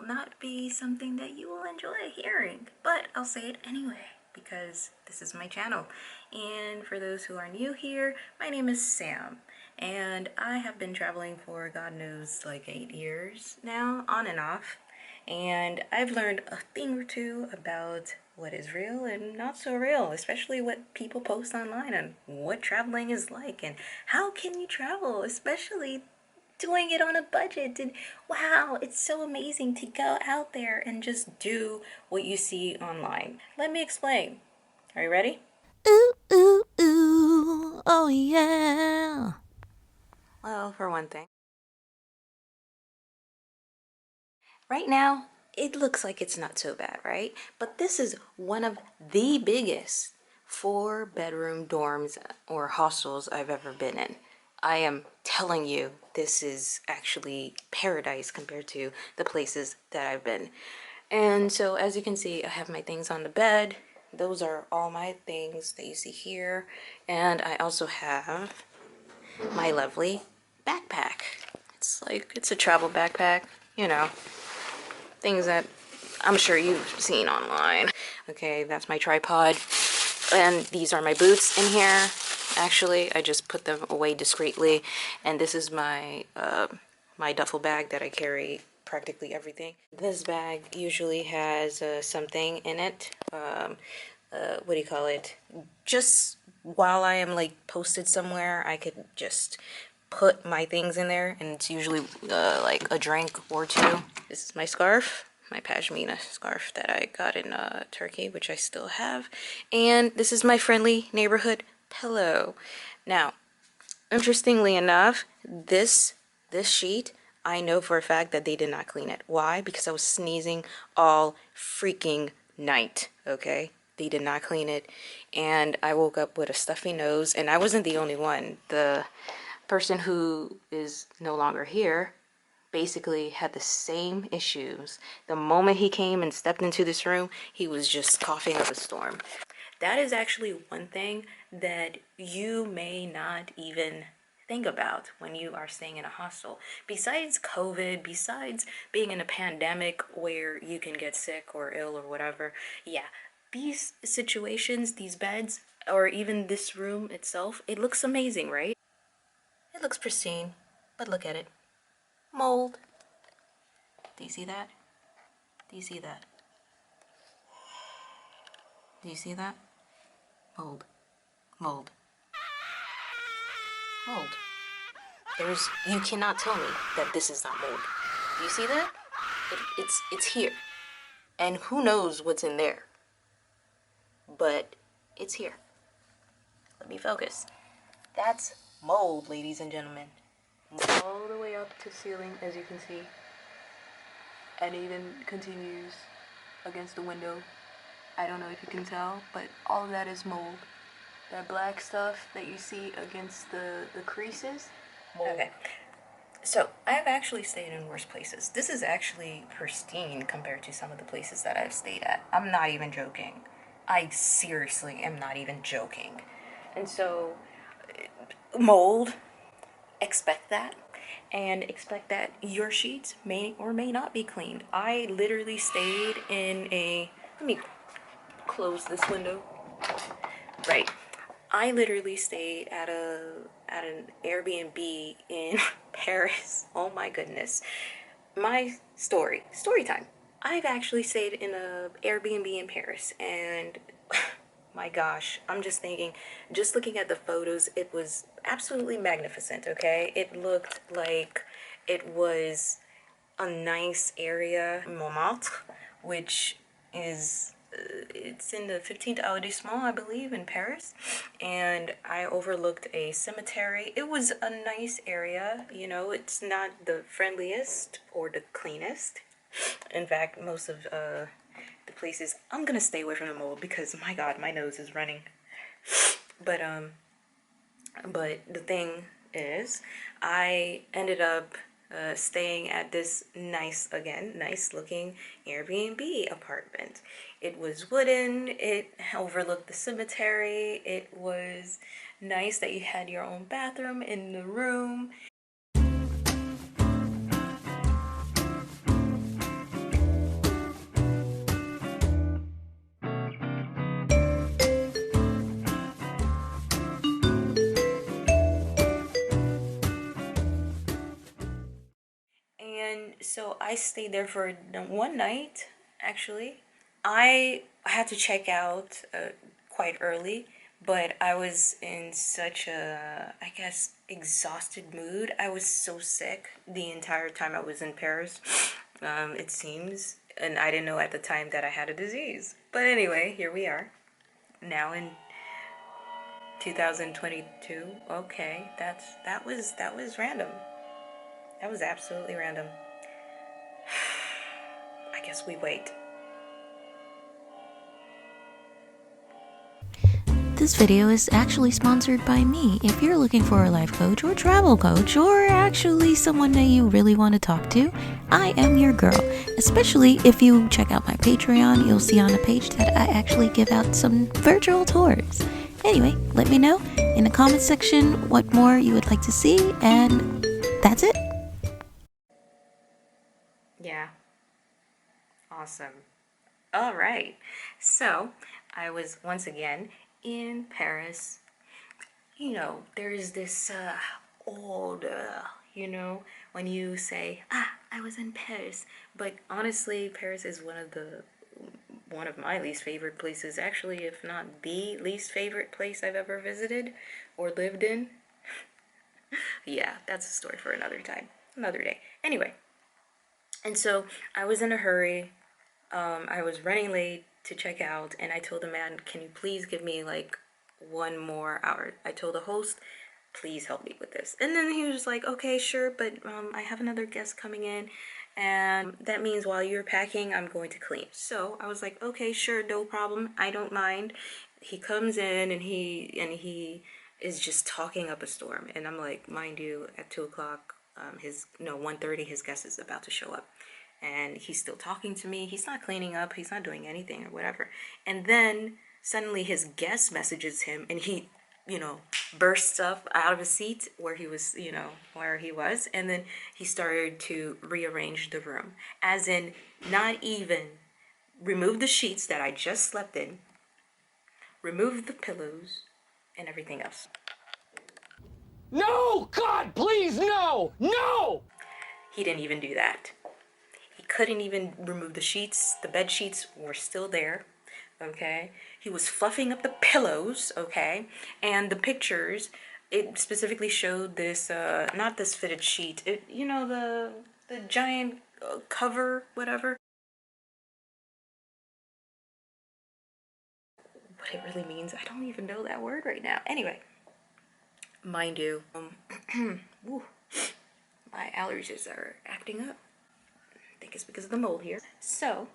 not be something that you will enjoy hearing, but I'll say it anyway because this is my channel. And for those who are new here, my name is Sam, and I have been traveling for God knows like 8 years now, on and off, and I've learned a thing or two about what is real and not so real, especially what people post online and what traveling is like and how can you travel, especially doing it on a budget. And wow, it's so amazing to go out there and just do what you see online. Let me explain. Are you ready? Ooh, ooh, ooh, oh yeah. Well, for one thing, right now it looks like it's not so bad, right? But this is one of the biggest 4-bedroom dorms or hostels I've ever been in. I am telling you, this is actually paradise compared to the places that I've been. And so as you can see, I have my things on the bed. Those are all my things that you see here. And I also have my lovely backpack. It's a travel backpack, you know, things that I'm sure you've seen online. Okay, that's my tripod. And these are my boots in here. Actually, I just put them away discreetly. And this is my my duffel bag that I carry practically everything. This bag usually has something in it. What do you call it? Just while I am like posted somewhere, I could just put my things in there, and it's usually like a drink or two. This is my scarf, my pashmina scarf that I got in Turkey, which I still have. And this is my friendly neighborhood pillow. Now, interestingly enough, this sheet, I know for a fact that they did not clean it. Why? Because I was sneezing all freaking night, okay? They did not clean it, and I woke up with a stuffy nose, and I wasn't the only one. The person who is no longer here basically had the same issues. The moment he came and stepped into this room, he was just coughing up a storm. That is actually one thing that you may not even think about when you are staying in a hostel. Besides COVID, besides being in a pandemic where you can get sick or ill or whatever, yeah, these situations, these beds, or even this room itself, it looks amazing, right? It looks pristine, but look at it. Mold. Do you see that? Do you see that? Do you see that? Mold. Mold. Mold. You cannot tell me that this is not mold. Do you see that? It's here. And who knows what's in there? But it's here. Let me focus. That's mold, ladies and gentlemen. All the way up to ceiling, as you can see. And even continues against the window. I don't know if you can tell, but all of that is mold. That black stuff that you see against the creases, mold. Okay. So, I've actually stayed in worse places. This is actually pristine compared to some of the places that I've stayed at. I'm not even joking. I seriously am not even joking. And so, mold, expect that. And expect that your sheets may or may not be cleaned. I literally stayed in a... Let me close this window. Right. I literally stayed at an Airbnb in Paris. Oh my goodness. My story time. I've actually stayed in a Airbnb in Paris, and my gosh, I'm just thinking, just looking at the photos, it was absolutely magnificent, okay? It looked like it was a nice area, Montmartre, which is it's in the 15th arrondissement, I believe, in Paris, and I overlooked a cemetery. It was a nice area, you know. It's not the friendliest or the cleanest. In fact, most of the places, I'm gonna stay away from the mold because my God, my nose is running. But the thing is, I ended up staying at this nice looking Airbnb apartment. It was wooden, it overlooked the cemetery, it was nice that you had your own bathroom in the room. So I stayed there for one night, actually. I had to check out quite early, but I was in such a, I guess, exhausted mood. I was so sick the entire time I was in Paris, it seems. And I didn't know at the time that I had a disease. But anyway, here we are. Now in 2022. Okay, that was random. That was absolutely random. I guess we wait. This video is actually sponsored by me. If you're looking for a life coach or travel coach or actually someone that you really want to talk to, I am your girl. Especially if you check out my Patreon, you'll see on the page that I actually give out some virtual tours. Anyway, let me know in the comment section what more you would like to see, and that's it. Yeah, awesome. All right. So, I was once again in Paris. You know, there is this old, when you say, I was in Paris. But honestly, Paris is one of my least favorite places, actually, if not the least favorite place I've ever visited or lived in. Yeah, that's a story for another time, another day. Anyway, and so I was in a hurry. I was running late to check out, and I told the man, "Can you please give me like 1 more hour?" I told the host, "Please help me with this." And then he was just like, "Okay, sure, but I have another guest coming in, and that means while you're packing, I'm going to clean." So I was like, "Okay, sure, no problem. I don't mind." He comes in and he is just talking up a storm, and I'm like, mind you, at 2 o'clock, his no 1:30, his guest is about to show up, and he's still talking to me. He's not cleaning up. He's not doing anything or whatever. And then suddenly his guest messages him, and he, you know, bursts up out of his seat where he was, where he was, and then he started to rearrange the room, as in not even remove the sheets that I just slept in, remove the pillows, and everything else. No! God, please, no! No! He didn't even do that. He couldn't even remove the sheets. The bed sheets were still there. Okay. He was fluffing up the pillows. Okay. And the pictures, it specifically showed this, not this fitted sheet. The giant cover, whatever. What it really means, I don't even know that word right now. Anyway, mind you, whew, my allergies are acting up. I think it's because of the mold here. So,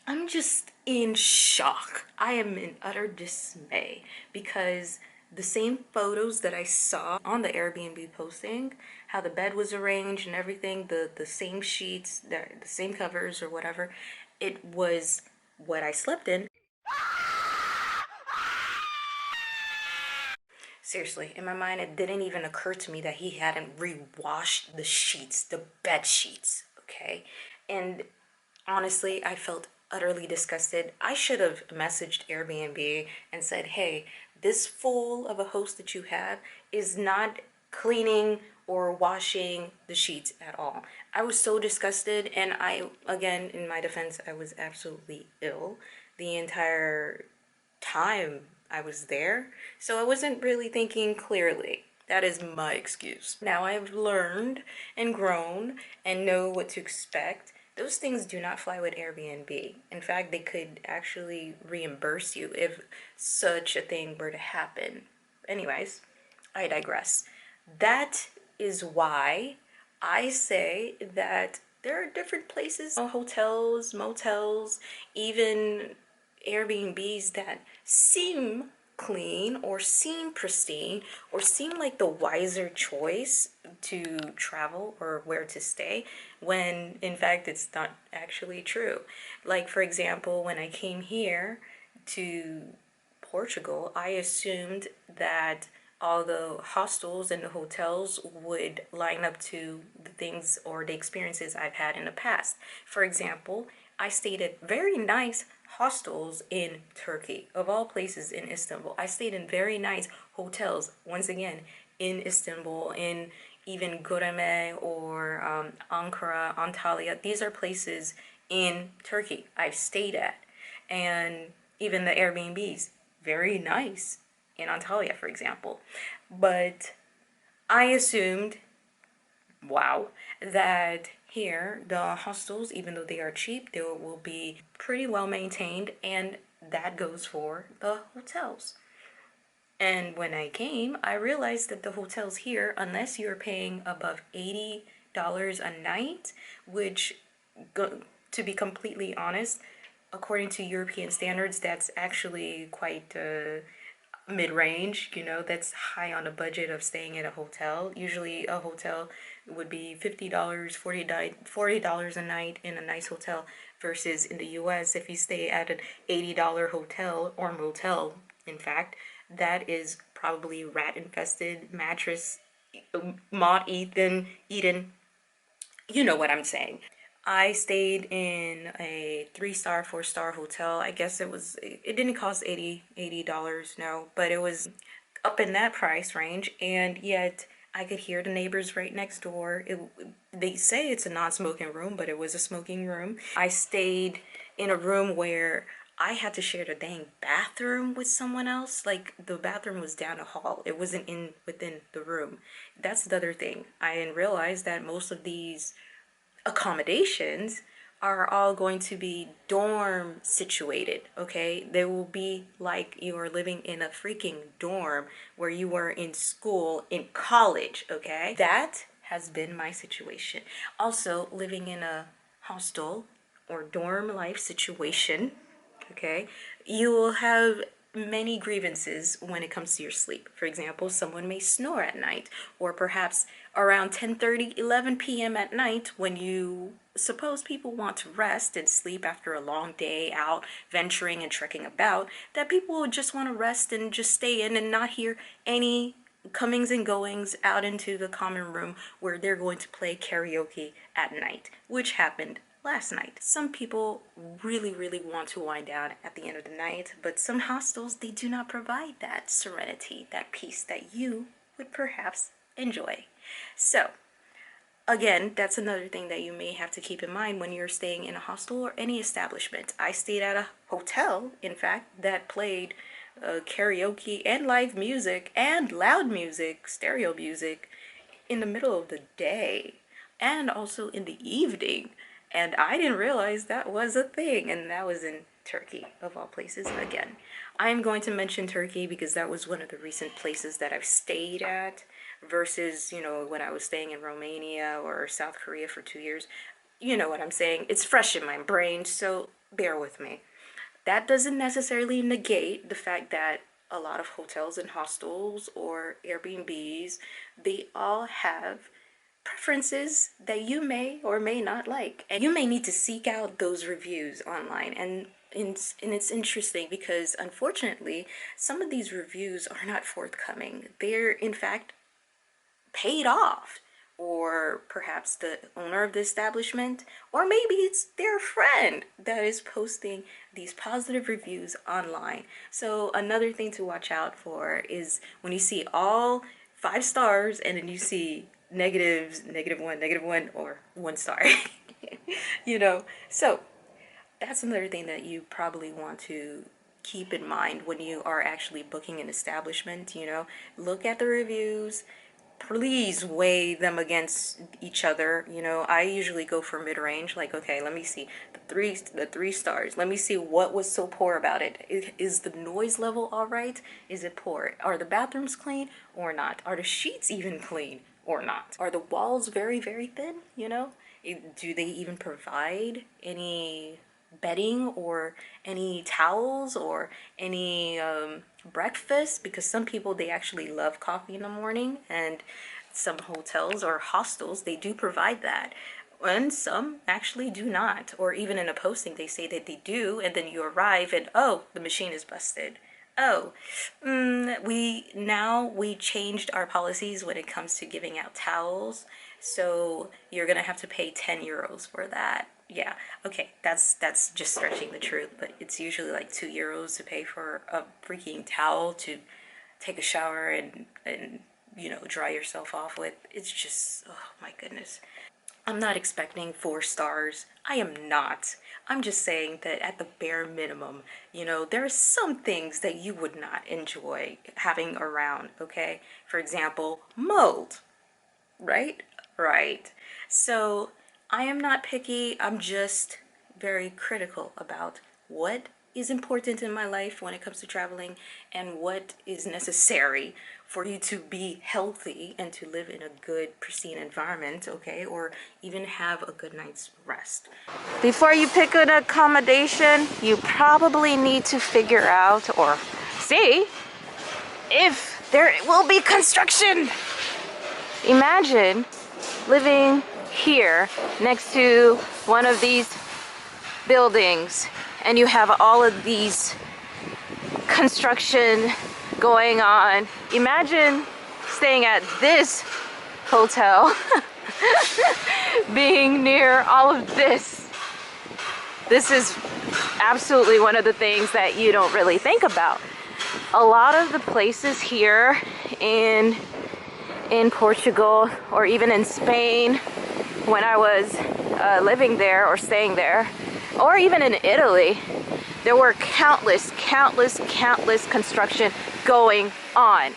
I'm just in shock. I am in utter dismay because the same photos that I saw on the Airbnb posting, how the bed was arranged and everything, the same sheets, the same covers or whatever, it was what I slept in. Seriously, in my mind, it didn't even occur to me that he hadn't re-washed the sheets, the bed sheets, okay? And honestly, I felt utterly disgusted. I should have messaged Airbnb and said, "Hey, this fool of a host that you have is not cleaning or washing the sheets at all." I was so disgusted, and again, in my defense, I was absolutely ill the entire time I was there, so I wasn't really thinking clearly. That is my excuse. Now I've learned and grown and know what to expect. Those things do not fly with Airbnb. In fact, they could actually reimburse you if such a thing were to happen. Anyways, I digress. That is why I say that there are different places, hotels, motels, even Airbnbs that seem clean or seem pristine or seem like the wiser choice to travel or where to stay, when in fact it's not actually true. Like, for example, when I came here to Portugal, I assumed that all the hostels and the hotels would line up to the things or the experiences I've had in the past. For example, I stayed at very nice hostels in Turkey, of all places in Istanbul. I stayed in very nice hotels, once again, in Istanbul, in even Göreme or Ankara, Antalya. These are places in Turkey I've stayed at. And even the Airbnbs, very nice in Antalya, for example. But I assumed, wow, that here the hostels, even though they are cheap, they will be pretty well maintained, and that goes for the hotels. And when I came, I realized that the hotels here, unless you're paying above $80 a night, which, to be completely honest, according to European standards, that's actually quite mid-range. That's high on the budget of staying at a hotel. Usually a hotel would be $50, $40 a night in a nice hotel, versus in the US, if you stay at an $80 hotel or motel, in fact, that is probably rat infested, mattress moth eaten. You know what I'm saying. I stayed in a 3-star, 4-star hotel. I guess it didn't cost $80, no, but it was up in that price range, and yet I could hear the neighbors right next door. They say it's a non-smoking room, but it was a smoking room. I stayed in a room where I had to share the dang bathroom with someone else. Like, the bathroom was down a hall. It wasn't within the room. That's the other thing. I didn't realize that most of these accommodations are all going to be dorm situated, okay? They will be like you are living in a freaking dorm where you were in school, in college, okay? That has been my situation. Also, living in a hostel or dorm life situation, okay, you will have many grievances when it comes to your sleep. For example, someone may snore at night, or perhaps around 10:30, 11 p.m. at night, when you suppose people want to rest and sleep after a long day out venturing and trekking about, that people would just want to rest and just stay in and not hear any comings and goings out into the common room where they're going to play karaoke at night, which happened last night. Some people really, really want to wind down at the end of the night, but some hostels, they do not provide that serenity, that peace that you would perhaps enjoy. So, again, that's another thing that you may have to keep in mind when you're staying in a hostel or any establishment. I stayed at a hotel, in fact, that played karaoke and live music and loud music, stereo music, in the middle of the day and also in the evening. And I didn't realize that was a thing, and that was in Turkey, of all places. Again, I'm going to mention Turkey because that was one of the recent places that I've stayed at, versus, when I was staying in Romania or South Korea for 2 years. You know what I'm saying? It's fresh in my brain, so bear with me. That doesn't necessarily negate the fact that a lot of hotels and hostels or Airbnbs, they all have preferences that you may or may not like. And you may need to seek out those reviews online. And it's interesting because, unfortunately, some of these reviews are not forthcoming. They're, in fact, paid off. Or perhaps the owner of the establishment, or maybe it's their friend that is posting these positive reviews online. So another thing to watch out for is when you see all 5 stars and then you see negatives, -1, or 1 star. So that's another thing that you probably want to keep in mind when you are actually booking an establishment. Look at the reviews. Please weigh them against each other. I usually go for mid-range. Like, okay, let me see the 3 stars. Let me see what was so poor about it. Is the noise level all right? Is it poor? Are the bathrooms clean or not? Are the sheets even clean or not? Are the walls very, very thin? Do they even provide any bedding or any towels or any breakfast? Because some people, they actually love coffee in the morning, and some hotels or hostels, they do provide that, and some actually do not. Or even in a posting they say that they do, and then you arrive and, oh, the machine is busted. Oh, we changed our policies when it comes to giving out towels, so you're gonna have to pay 10 euros for that. Yeah, okay, that's just stretching the truth, but it's usually like 2 euros to pay for a freaking towel to take a shower and dry yourself off with. It's just, oh my goodness. I'm not expecting 4 stars. I am not. I'm just saying that at the bare minimum, there are some things that you would not enjoy having around, okay? For example, mold, right? Right. So I am not picky. I'm just very critical about what is important in my life when it comes to traveling and what is necessary for you to be healthy and to live in a good, pristine environment, okay? Or even have a good night's rest. Before you pick an accommodation, you probably need to figure out or see if there will be construction. Imagine living here next to one of these buildings and you have all of these construction going on. Imagine staying at this hotel being near all of this. This is absolutely one of the things that you don't really think about. A lot of the places here in Portugal or even in Spain when I was living there or staying there, or even in Italy, there were countless construction going on.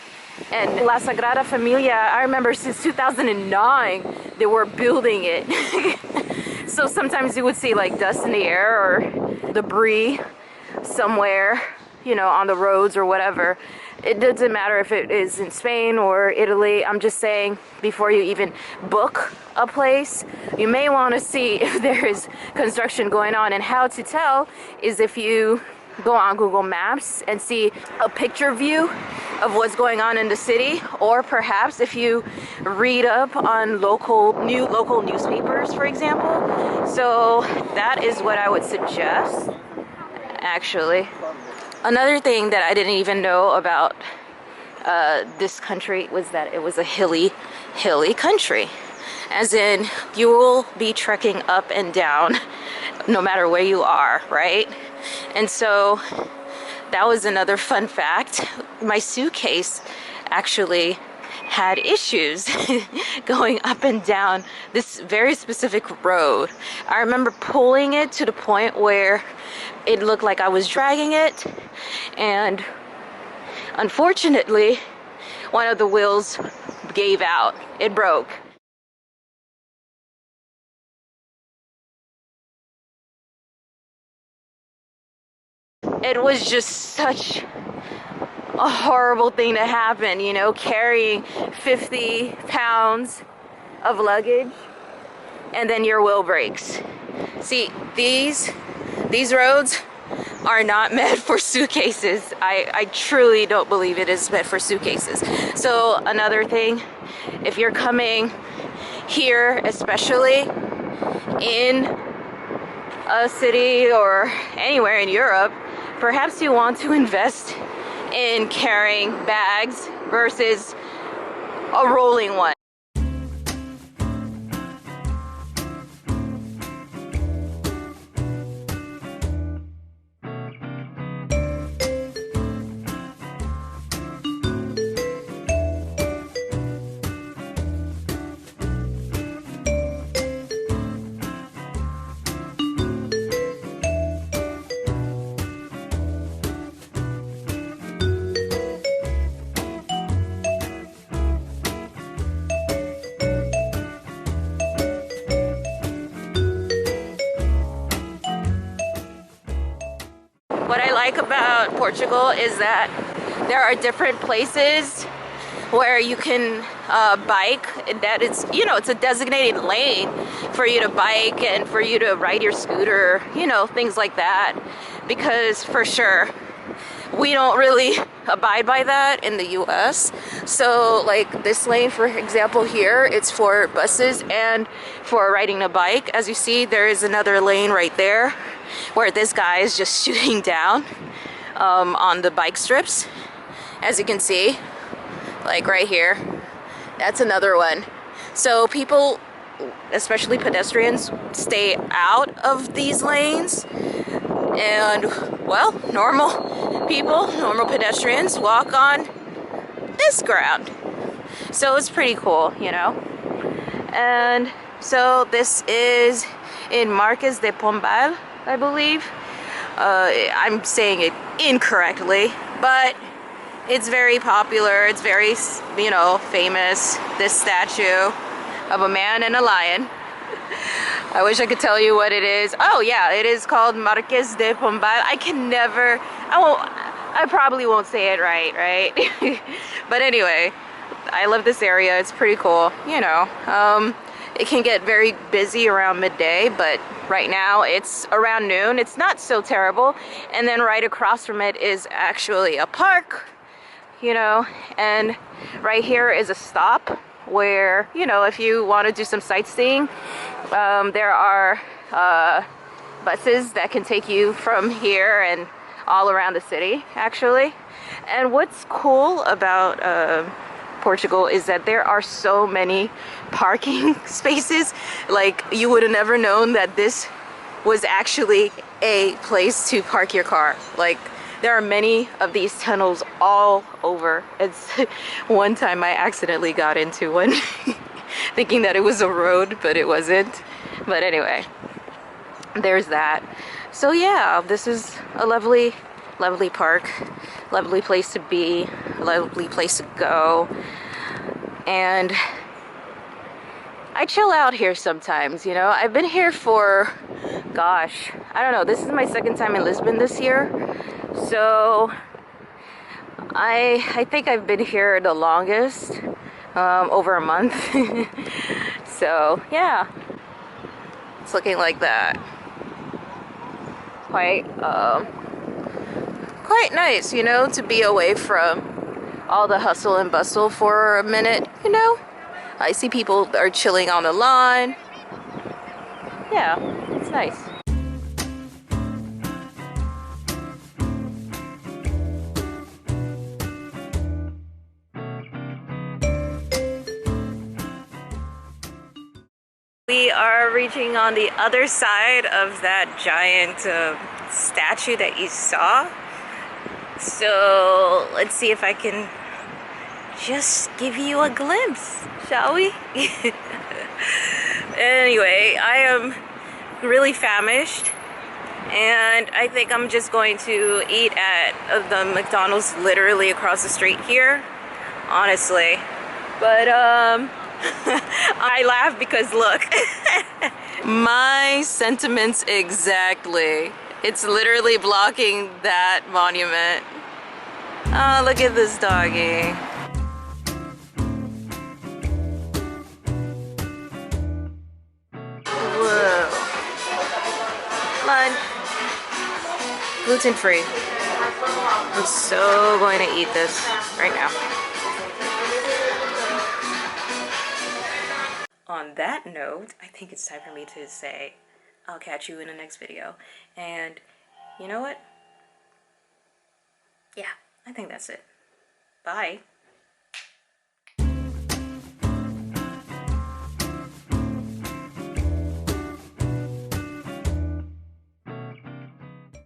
And La Sagrada Familia, I remember since 2009, they were building it. So sometimes you would see like dust in the air or debris somewhere, on the roads or whatever. It doesn't matter if it is in Spain or Italy. I'm just saying, before you even book a place, you may want to see if there is construction going on. And how to tell is if you go on Google Maps and see a picture view of what's going on in the city, or perhaps if you read up on local newspapers, for example. So that is what I would suggest, actually. Another thing that I didn't even know about this country was that it was a hilly country. As in, you will be trekking up and down no matter where you are, right? And so that was another fun fact. My suitcase actually had issues going up and down this very specific road. I remember pulling it to the point where it looked like I was dragging it, and unfortunately one of the wheels gave out. It broke. It was just such a horrible thing to happen, carrying 50 pounds of luggage and then your wheel breaks. See, these roads are not meant for suitcases. I truly don't believe it is meant for suitcases. So another thing, if you're coming here, especially in a city or anywhere in Europe, perhaps you want to invest in carrying bags versus a rolling one. What I like about Portugal is that there are different places where you can bike, that it's a designated lane for you to bike and for you to ride your scooter, things like that. Because for sure, we don't really abide by that in the US. So like this lane, for example, here, it's for buses and for riding a bike. As you see, there is another lane right there where this guy is just shooting down on the bike strips. As you can see, like right here, that's another one. So people, especially pedestrians, stay out of these lanes, and well, normal people, normal pedestrians walk on this ground. So it's pretty cool, you know. And so this is in Marques de Pombal, I believe. I'm saying it incorrectly, but it's very popular. It's very, you know, famous. This statue of a man and a lion. I wish I could tell you what it is. Oh yeah, it is called Marques de Pombal. I probably won't say it right? But anyway, I love this area. It's pretty cool, you know. It can get very busy around midday, but right now it's around noon. It's not so terrible. And then right across from it is actually a park, you know, and right here is a stop where, you know, if you want to do some sightseeing, there are buses that can take you from here and all around the city, actually. And what's cool about Portugal is that there are so many parking spaces. Like, you would have never known that this was actually a place to park your car. Like, there are many of these tunnels all over. It's one time I accidentally got into one thinking that it was a road, but it wasn't. But anyway, there's that. So yeah, this is a lovely park, lovely place to be, lovely place to go. And I chill out here sometimes, you know. I've been here for, gosh, I don't know, this is my second time in Lisbon this year. So I think I've been here the longest, over a month. So yeah, it's looking like that. Quite nice, you know, to be away from all the hustle and bustle for a minute, you know. I see people are chilling on the lawn. Yeah, it's nice. We are reaching on the other side of that giant statue that you saw. So let's see if I can just give you a glimpse, shall we? Anyway, I am really famished, and I think I'm just going to eat at the McDonald's literally across the street here, honestly. But I laugh because look, my sentiments exactly. It's literally blocking that monument. Oh, look at this doggy. Whoa. Lunch. Gluten-free. I'm so going to eat this right now. On that note, I think it's time for me to say I'll catch you in the next video. And you know what? Yeah, I think that's it. Bye.